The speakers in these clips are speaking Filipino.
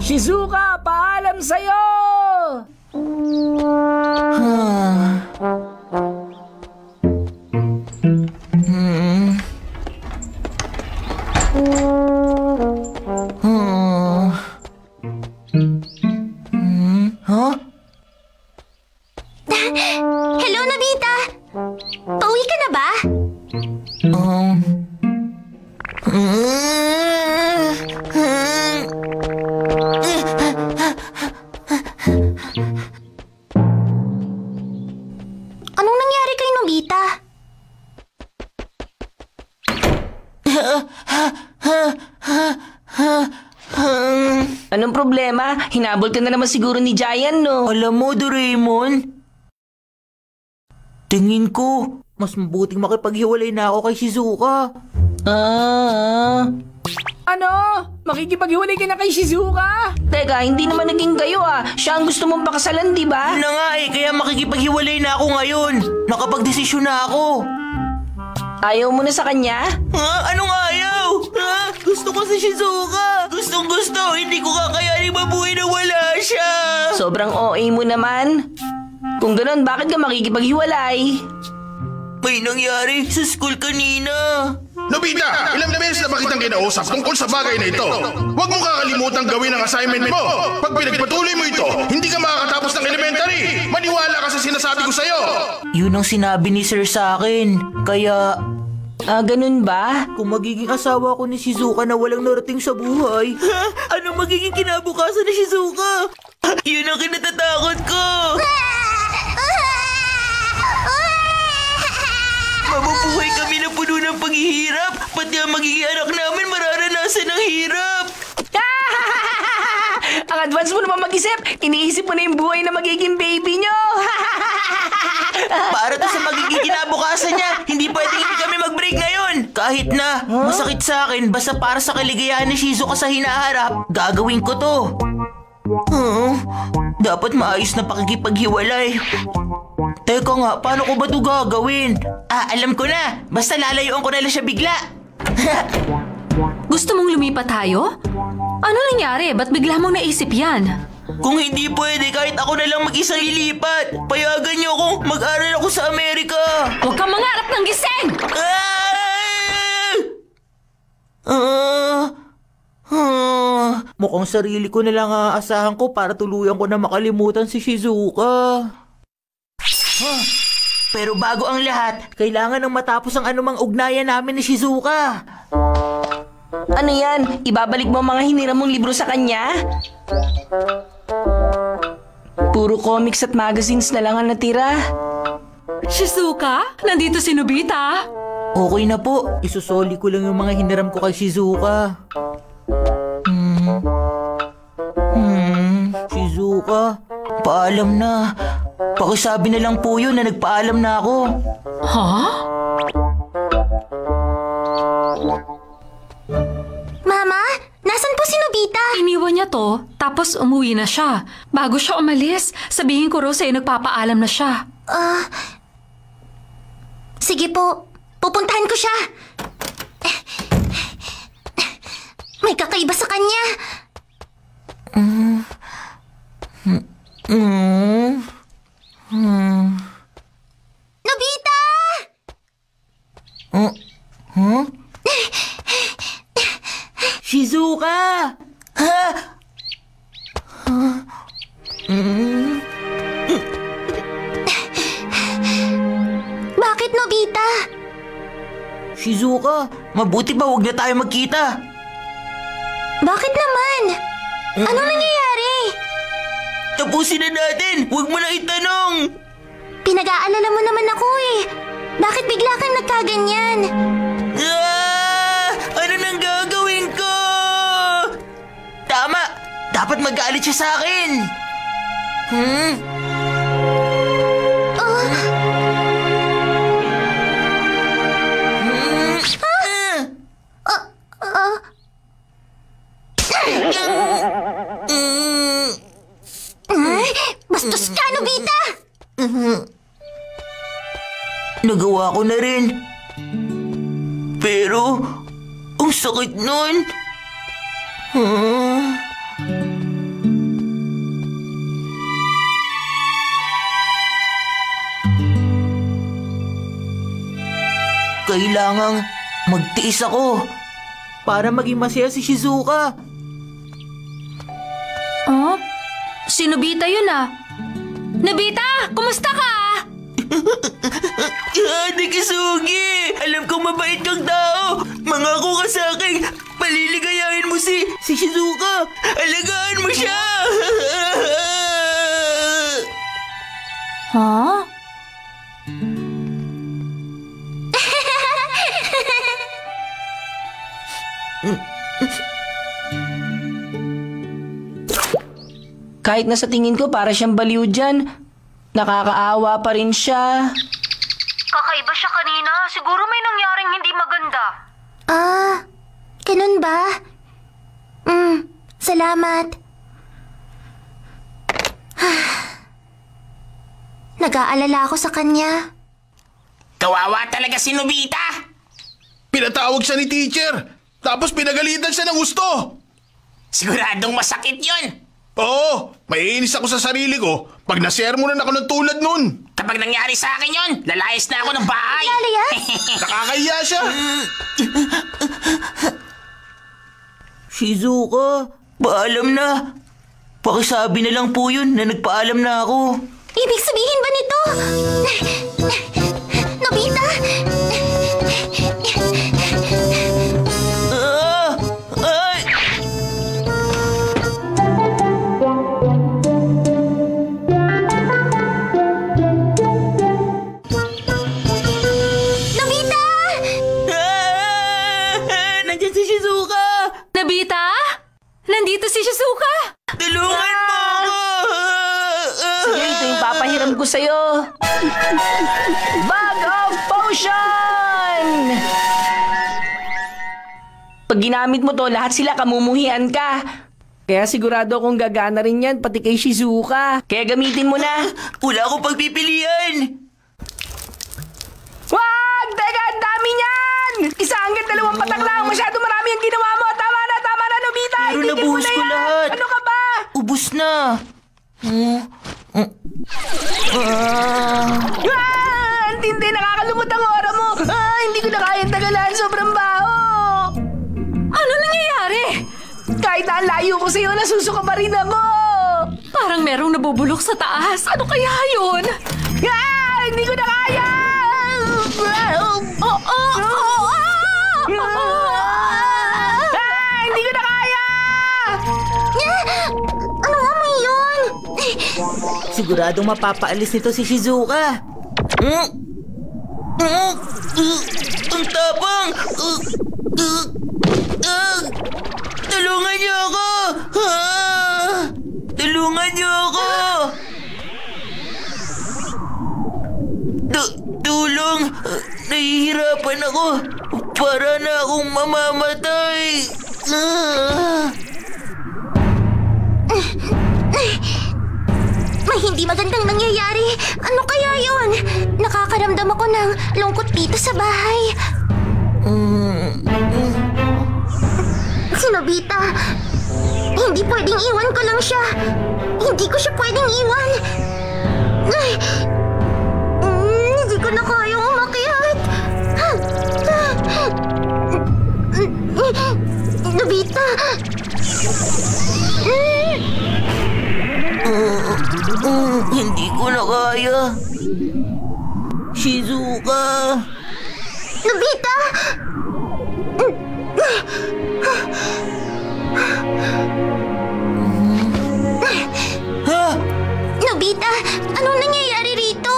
Shizuka, paalam sa'yo! Hello, Nobita! Pauwi ka na ba? Anong nangyari kay Nobita? Anong problema? Hinabol ka na naman siguro ni Giant, no? Alam mo, Doraemon, tingin ko, mas mabuting makipaghiwalay na ako kay Shizuka. Ano? Makikipaghiwalay ka na kay Shizuka? Teka, hindi naman naging kayo Siya ang gusto mong pakasalan, di ba? Yun na nga kaya makikipaghiwalay na ako ngayon. Nakapagdesisyon na ako. Ayaw mo na sa kanya? Anong ayaw? Gusto ko si Shizuka. Gustong gusto, hindi ko kakayanin mabuhay na wala siya. Sobrang OA mo naman. Kung ganun, bakit ka makikipaghiwalay? May nangyari sa school kanina. Nobita, ilang beses na ba kitang kinausap tungkol sa bagay na ito? Huwag mo kakalimutang gawin ang assignment mo. Pag pinagpatuloy mo ito, hindi ka makakatapos ng elementary. Maniwala ka sa sinasabi ko sa'yo. Yun ang sinabi ni Sir sa akin. Kaya, ganun ba? kung magiging asawa ko ni Shizuka na walang narating sa buhay, anong magiging kinabukasan ni Shizuka? Yun ang kinatatakot ko. Mabubuhay kami na puno ng paghihirap. Pati ang magiging anak namin mararanasan ng hirap. Ang advance mo naman mag-isip. Iniisip mo na yung buhay na magiging baby nyo. Para to sa magiging kinabukasan niya, hindi pwedeng hindi kami mag-break ngayon. Kahit na, masakit sa akin, basta para sa kaligayahan ni Shizuka sa hinaharap, gagawin ko to. Dapat maayos na pakikipaghiwalay. Teka nga, paano ko ba ito gagawin? Alam ko na. Basta lalayuan ko na lang siya bigla. Gusto mong lumipat tayo? Ano nangyari? Ba't bigla mong naisip yan? Kung hindi pwede, kahit ako na lang mag-isang lilipat. Payagan niyo akong mag-aral ako sa Amerika. Huwag kang mangarap ng gising! Mukhang sarili ko na lang aasahan ko para tuluyan ko na makalimutan si Shizuka. Pero bago ang lahat, kailangan nang matapos ang anumang ugnayan namin ni Shizuka. Ano yan? Ibabalik mo ang mga hiniram mong libro sa kanya? Puro comics at magazines na lang ang natira. Shizuka? Nandito si Nobita. Okay na po. Isusoli ko lang yung mga hiniram ko kay Shizuka. Shizuka, paalam na. Pakisabi na lang po yun na nagpaalam na ako. Mama, nasan po si Nobita? Iniwan niya to, tapos umuwi na siya. Bago siya umalis, sabihin ko raw sa'yo nagpapaalam na siya. Sige po, pupuntahan ko siya. May kakaiba sa kanya. Nobita! Shizuka! Bakit, Nobita? Shizuka, mabuti ba huwag na tayo magkita? Bakit naman? Anong nangyayari? Tapusin na natin! Huwag mo na itanong! Pinag-aalala mo naman ako eh. Bakit bigla kang nagkaganyan? Ano nang gagawin ko? Tama! Dapat magalit siya sa akin! Bastos ka, Nobita! Nagawa ko na rin. Pero, ang sakit nun. Kailangang magtiis ako para maging masaya si Shizuka. Oh? Si Nobita yun ah. Nobita, kumusta ka? Ate Kisugi, alam kong mabait kang tao. Mangako ka sa akin, paliligayahin mo si Shizuka. Alagaan mo siya. Huh? Kahit na sa tingin ko para siyang baliw dyan, nakakaawa pa rin siya. Kakaiba siya kanina. Siguro may nangyaring hindi maganda. Ah, ganun ba? Salamat. Nag-aalala ako sa kanya. Kawawa talaga si Nobita. Pinatawag siya ni teacher, tapos pinagalitan siya ng gusto. Siguradong masakit yun. Oo, maiinis ako sa sarili ko pag nasermonan ako ng tulad nun. Kapag nangyari sa akin yun, lalayas na ako ng bahay. Alaya? Nakakahiya siya. Shizuka, paalam na. Pakisabi na lang po yun na nagpaalam na ako. Ibig sabihin ba nito? Nobita? Ay! Nobita! Nandiyan si Shizuka! Nobita? Nandito si Shizuka! Tulungan mo ako! Sige, ito yung papahiram ko sa'yo. Bag of Potion! Pag ginamit mo to, lahat sila kamumuhian ka. Kaya sigurado akong gagana rin yan, pati kay Shizuka. Kaya gamitin mo na. Wala akong pagpipilian! Wag! Teka, ang dami niyan! Isa hanggang 2 patak lang. Masyado marami ang ginawa mo. Tama na, Nobita. Pero Itigil mo nabuhos na ko yan. lahat. Ano ka ba? Ubus na! Ang tindi, nakakalumot ang ora mo. Hindi ko na kayang tagalan. Sobrang baho. Ano nangyayari? Kahit na ang layo ko sa'yo, nasusuka pa rin ako. Parang merong nabubulok sa taas. Ano kaya yun? Hindi ko na kaya. Hindi ko na kaya. Ano amoy yun? Siguradong mapapaalis nito si Shizuka. Ang tapang! Tulungan niyo ako! Tulungan niyo ako! Tulong! Nahihirapan ako! Para na akong mamamatay! May hindi magandang nangyayari. Ano kaya yun? Nakakaramdam ako ng lungkot dito sa bahay. Si Nobita, hindi pwedeng iwan ko lang siya. Hindi ko siya pwedeng iwan. Hindi ko na kayang umakyat. Nobita! Hindi ko na kaya. Shizuka! Nobita! Ha? Nobita, anong nangyayari rito?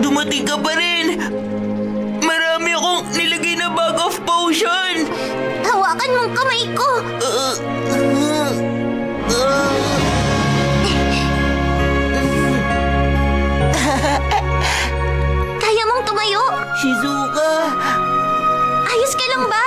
Dumating ka pa rin! Marami akong nilagay na bag of potion! Hawakan mong kamay ko. Kaya mong tumayo? Shizuka! Ayos ka lang ba?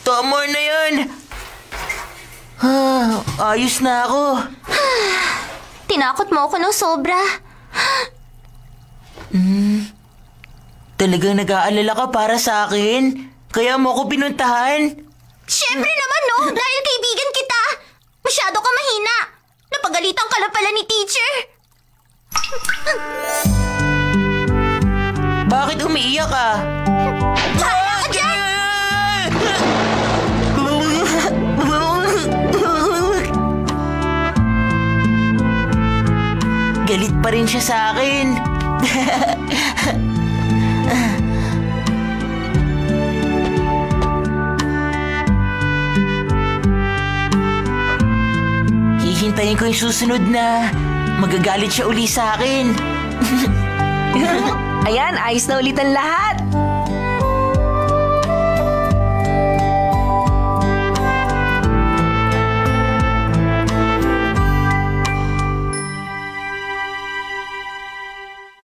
Tama na yan! Ayos na ako. Tinakot mo ako ng sobra. Talagang nag-aalala ka para sa akin? Kaya mo ako pinuntahan? Siyempre naman, no? Dahil kaibigan kita. Masyado ka mahina. Napagalitan ka lang pala ni teacher. Bakit umiiyak ka? Hala ka dyan! Galit pa rin siya sa akin. Hihintayin ko yung susunod na magagalit siya uli sa akin. Ayan, ayos na ulit ang lahat.